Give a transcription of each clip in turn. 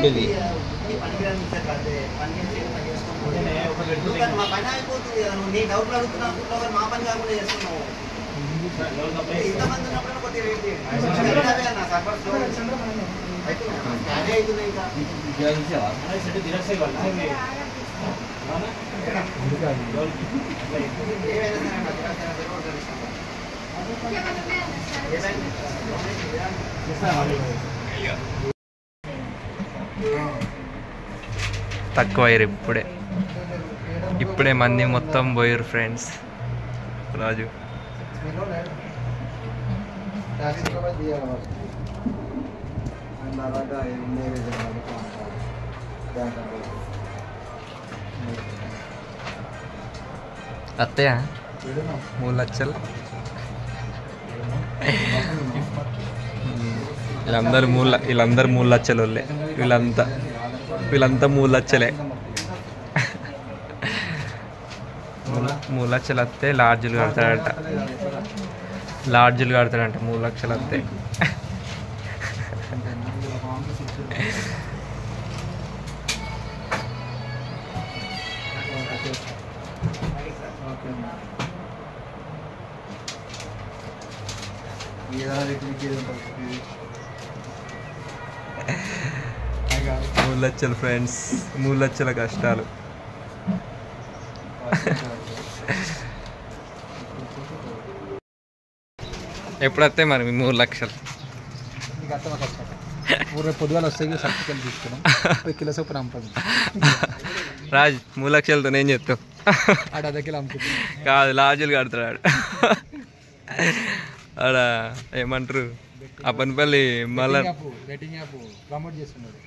ఇది తక్కువ అయ్యారు ఇప్పుడే మంది మొత్తం పోయారు ఫ్రెండ్స్. రాజు అత్తయ్య 3 లక్షలు వీళ్ళందరూ 3 లక్షలు వాళ్ళే. వీళ్ళంతా 3 లక్షలే. 3 లక్షలు వస్తే లాడ్జులు కడతాడంట. 3 లక్షలు వస్తే. మూడు లక్షలు ఫ్రెండ్స్, 3 లక్షల కష్టాలు. ఎప్పుడు వస్తాయి మరి 3 లక్షలు? పొద్దుగాల వస్తాయి. సర్టిఫికెట్ తీసుకున్నాం కిలో సూపర్ అమ్ముతుంది. రాజు 3 లక్షలతో నేను చెప్తావు కాదు, లాడ్జులు కడతాడు ఆడ. ఏమంటారు అప్పనపల్లి మళ్ళా ప్రమోట్ చేస్తున్నాడు.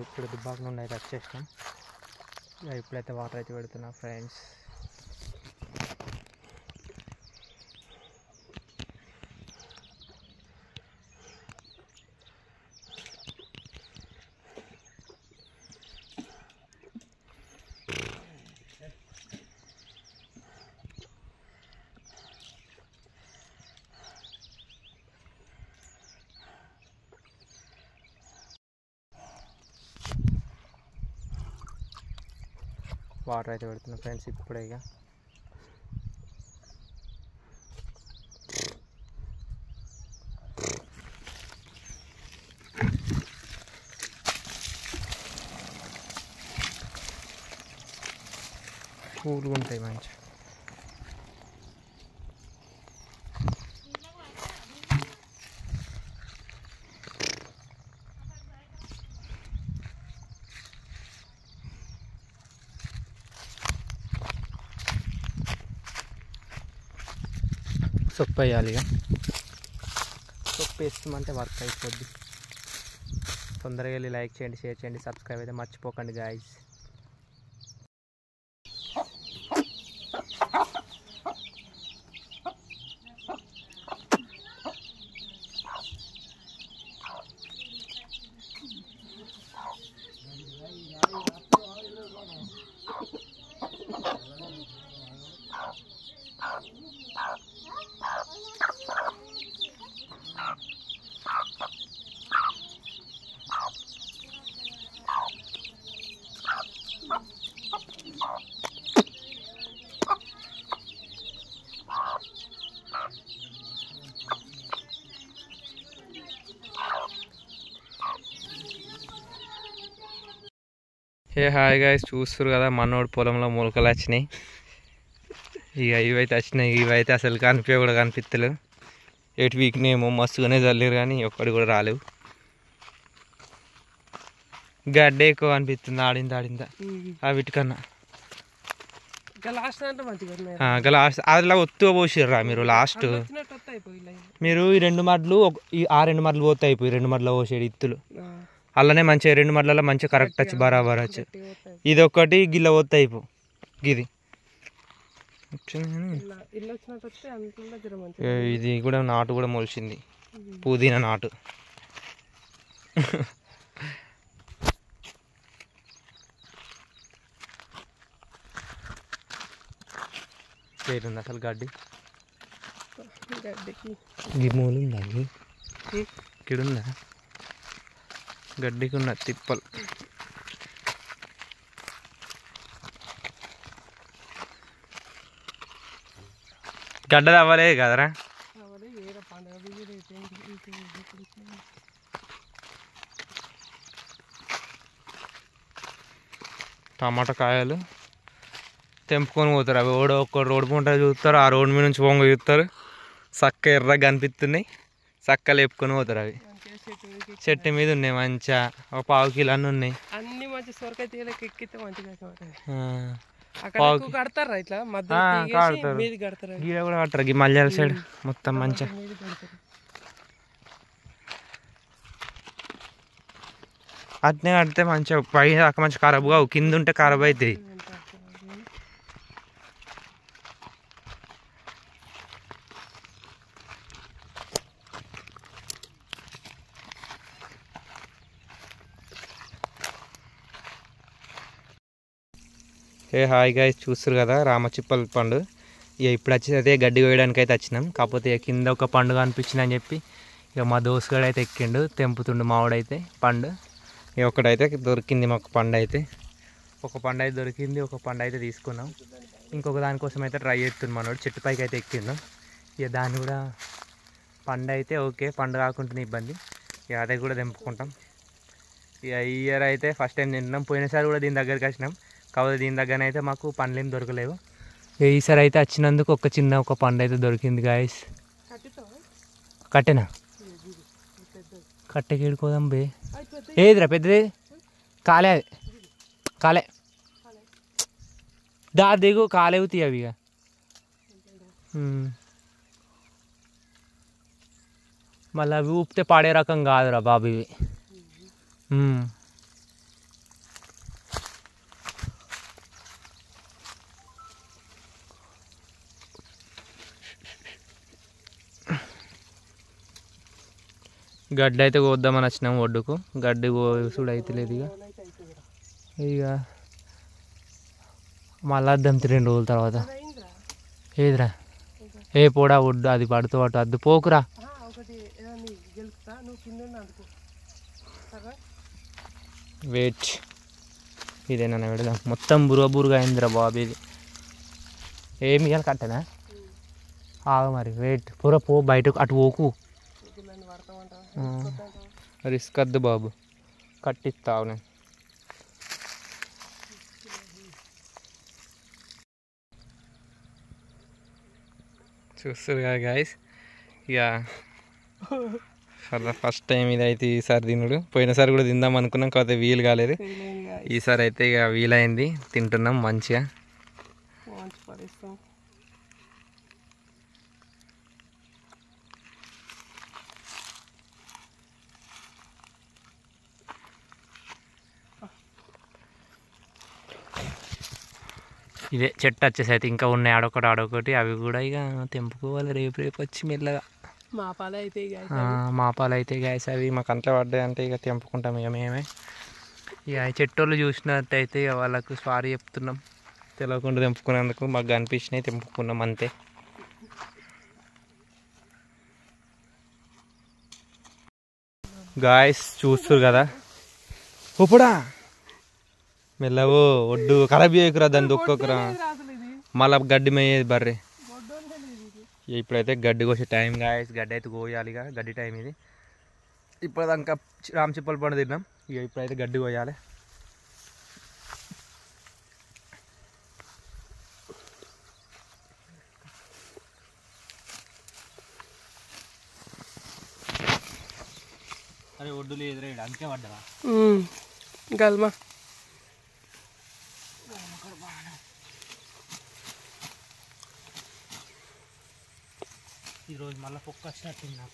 ఇప్పుడు దుబ్బాక నుండి అయితే వచ్చేసినాం. ఇప్పుడైతే వాటర్ అయితే పెడుతున్నా ఫ్రెండ్స్. వాటర్ అయితే పెడుతున్నా ఫ్రెండ్స్ ఇప్పుడే. ఇక కూల్గా ఉంటాయి మంచి. సొప్పు వేయాలి. ఇక సొప్పు వేస్తామంటే వర్క్ అయిపోద్ది. తొందరగా వెళ్ళి లైక్ చేయండి, షేర్ చేయండి, సబ్స్క్రైబ్ అయితే మర్చిపోకండి గాయ్స్. హాయ్ గాయ్స్, చూస్తారు కదా మనోడు పొలంలో మొలకలు వచ్చినాయి. ఇక ఇవైతే వచ్చినాయి. ఇవైతే అసలు కనిపించ కూడా కనిపిస్తలేవు. ఎటు వీక్నేమో మస్తుగానే చల్లేరు కానీ ఒక్కడి కూడా రాలేవు. గడ్డ ఎక్కువ అనిపిస్తుంది ఆడిందా వీటికన్నా. లాస్ట్ అదిలా ఒత్తుగా పోసిర్రా మీరు. లాస్ట్ మీరు ఈ 2 మడ్లు ఆ 2 మడ్లు పోతే అయిపోయి 2 మడ్ల పోసేది ఇత్తులు. అలానే మంచిగా 2 మడ్లలో మంచిగా కరెక్ట్ వచ్చి బరాబర్ వచ్చి. ఇది ఒక్కటి గిల్ల పోతే అయిపో. గిది ఇది కూడా నాటు కూడా మొలిచింది. పుదీనా నాటు. చేరుంది అసలు గడ్డికి మూలు ఉందా? ఇక్కడ ఉందా గడ్డికి ఉన్న తిప్పలు? గడ్డ అవ్వలేదు కదరా. టమాటా కాయలు తెంపుకొని పోతారు. అవి ఒక్క రోడ్డు పంట చూస్తారు. ఆ రోడ్డు మీద నుంచి పొంగ చూస్తారు. చక్క ఎర్రగా కనిపిస్తున్నాయి. చక్క లేపుకొని పోతారు. అవి చెట్టు మీద ఉన్నాయి. మంచిగా ఒక 1/2 కిలో అన్నీ ఉన్నాయి. అన్ని మంచి సొరకాయ తీగలకి ఎక్కితే మంచిగా కడతారు. ఇట్లా కడతారు. గీడ కూడా కడతారు. ఈ మల్యాల సైడ్ మొత్తం మంచిగా అట్నే కడితే మంచిగా పై దాకా మంచి ఖరాబ్ కావు. కింద ఉంటే ఖరాబ్ అవుతాయి. హాయ్ గాయ్స్, చూస్తారు కదా రామచిప్పల పండు. ఇక ఇప్పుడు వచ్చి అదే గడ్డి కోయడానికి అయితే వచ్చినాం. కాకపోతే కింద ఒక పండు కనిపించింది అని చెప్పి ఇక మా దోస్తుగాడు అయితే ఎక్కిండు. తెంపుతుండు మావాడైతే పండు. ఇక ఒకటైతే దొరికింది మాకు పండు అయితే. ఒక పండు అయితే దొరికింది. ఒక పండు అయితే తీసుకున్నాం. ఇంకొక దానికోసం అయితే ట్రై చేస్తున్నాం. మనోడు చెట్టు పైకి అయితే ఎక్కిండు. ఇక దాన్ని కూడా పండు అయితే ఓకే, పండు కాకుండా ఇబ్బంది. ఇక అదే కూడా తెంపుకుంటాం. ఇక ఈ ఇయర్ అయితే ఫస్ట్ టైం తింటున్నాం. పోయినసారి కూడా దీని దగ్గరికి వచ్చినాం. కాకపోతే దీని దగ్గర అయితే మాకు పండ్లు ఏం దొరకలేవు. ఈసారి అయితే వచ్చినందుకు ఒక పండు అయితే దొరికింది గాయస్. కట్టెనా? కట్టెకి ఏడుకోదాం బే. ఏదిరా పెద్దది? కాలే కాలే దా దిగు. కాలేవు తీయవి. ఇక మళ్ళీ అవి ఊపితే పాడే రకం కాదురా బాబు ఇవి. గడ్డి అయితే కోద్దామని వచ్చినాము ఒడ్డుకు. గడ్డి కోసుడు అయితే లేదు. ఇక మళ్ళీ వద్దాం 2 రోజుల తర్వాత. ఏదిరా? ఏ పోడా ఒడ్డు అది పడుతూ పట్టు అద్దు పోకురా. వెయిట్, ఇదేనా పెడదాం. మొత్తం బురుగా అయిందిరా బాబు ఇది. ఏమి ఇవ్వాలి? కట్టనా? ఆగ మరి. వెయిట్ పో బయటకు అటు పోకు. రిస్క్ వద్దు బాబు, కట్టిస్తావు నేను. చూస్తారు కదా గాయస్, ఇక అలా ఫస్ట్ టైం ఇదైతే ఈసారి తినుడు. పోయినసారి కూడా తిందాం అనుకున్నాం, కాకపోతే వీలు కాలేదు. ఈసారి అయితే ఇక వీలైంది, తింటున్నాం మంచిగా. ఇదే చెట్టు వచ్చేసి అయితే ఇంకా ఉన్నాయి ఆడొకటి అవి కూడా ఇక తెంపుకోవాలి రేపు వచ్చి మెల్లగా. మా పాలు అయితే గాయస్ అవి మాకు అంట్లో పడ్డాయి అంటే ఇక తెంపుకుంటాం ఇక మేమే. ఇక చెట్టు వాళ్ళు చూసినట్టయితే ఇక వాళ్ళకు సారీ చెప్తున్నాం, తెలియకుండా తెంపుకున్నందుకు. మాకు కనిపించినాయి, తెంపుకున్నాం అంతే. గాయస్ చూస్తారు కదా, ఒప్పుడా మెల్లవో ఒడ్డు ఖరాబ్ చేయకురా, దాన్ని దొక్కకురా, మళ్ళా గడ్డి మేయేది బర్రె. ఇప్పుడైతే గడ్డి కోసే టైం గాయస్, గడ్డి అయితే కోయాలి, ఇక గడ్డి టైం ఇది. ఇప్పుడుదాకా రామచిప్పల పండు తిన్నాం, ఇక ఇప్పుడైతే గడ్డి కోయాలి. అరే ఒడ్డులు ఎదురేడు అందుకే పడ్డా గల్మా. ఈరోజు మళ్ళీ పొక్క వచ్చినట్టున్నా.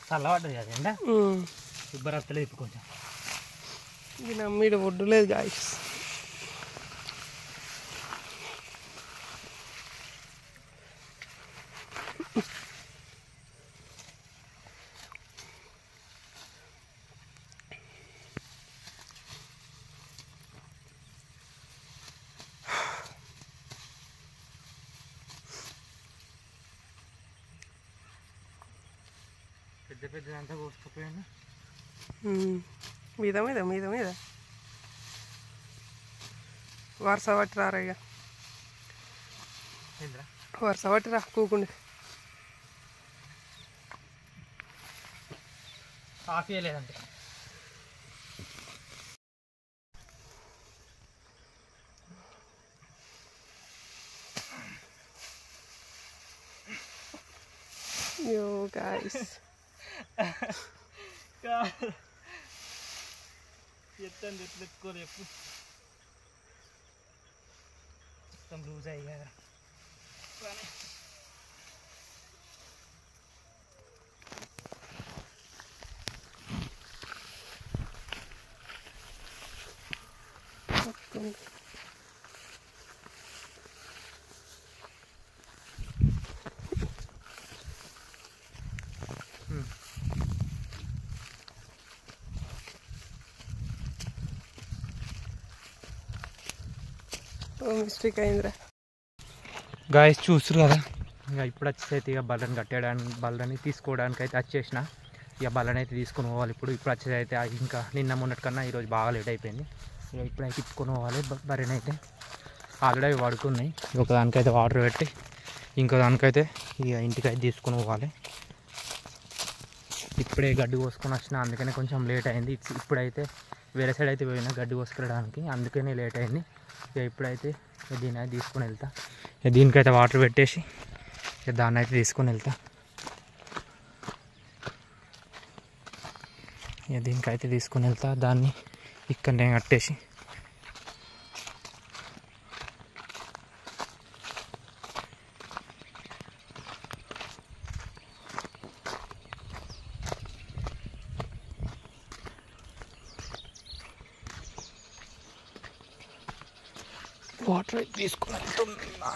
చల్లబడ్డది కదండి, ఇబ్బరత్తలేదు ఇప్పుడు కొంచెం. ఇది నమ్మీడ ఒడ్డు లేదు గాయస్. పెద్ద పెద్దదంతా కోసుకుపోయాను. మీద మీద మీద మీద వరుస పట్టి రారా, ఇక వరుస పట్టి రా కూకుండి. కాఫీ లేదంటే యో గాయస్ ఎత్తండి ఎట్లు ఎత్తుకోరు ఎప్పుడు మొత్తం లూజ్ అయ్యి కదా. మిస్టేక్ అయిందిరా గాయస్. చూస్తారు కదా, ఇక ఇప్పుడు వచ్చేసైతే ఇక బల్లని బల్లని తీసుకోవడానికి అయితే వచ్చేసిన. ఇక బల్లని అయితే తీసుకొని పోవాలి. ఇప్పుడు వచ్చేసి అయితే ఇంకా నిన్న మొన్నటి కన్నా ఈరోజు బాగా లేట్ అయిపోయింది. ఇక ఇప్పుడైతే తీసుకొని పోవాలి బర్రెని అయితే. ఆల్రెడీ పడుకున్నాయి, ఒక దానికైతే వాటర్ పెట్టి ఇంకో దానికైతే ఇక ఇంటికైతే తీసుకొని పోవాలి. ఇప్పుడే గడ్డి కోసుకొని వచ్చిన, అందుకనే కొంచెం లేట్ అయింది. ఇప్పుడైతే వేరే సైడ్ అయితే పోయినా గడ్డి కోసుకెళ్ళడానికి, అందుకనే లేట్ అయింది. ఇక ఇప్పుడైతే దీన్ని అయితే తీసుకొని వెళ్తా. దీనికైతే వాటర్ పెట్టేసి దాన్ని అయితే తీసుకొని వెళ్తా. దీనికైతే తీసుకొని వెళ్తా, దాన్ని ఇక్కడనే కట్టేసి. వాటర్ అయితే తీసుకుని వెళ్తున్నా.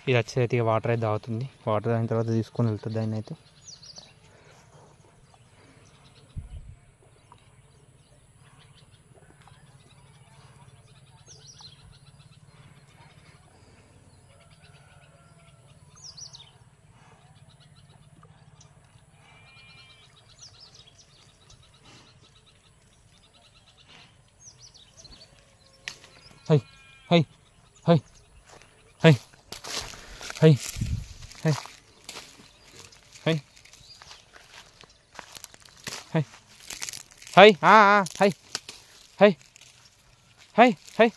ఇది వచ్చేది ఇక వాటర్ అయితే తాగుతుంది. వాటర్ తాగిన తర్వాత తీసుకొని వెళ్తుంది దాన్ని అయితే. High high high high high high high high high high high high high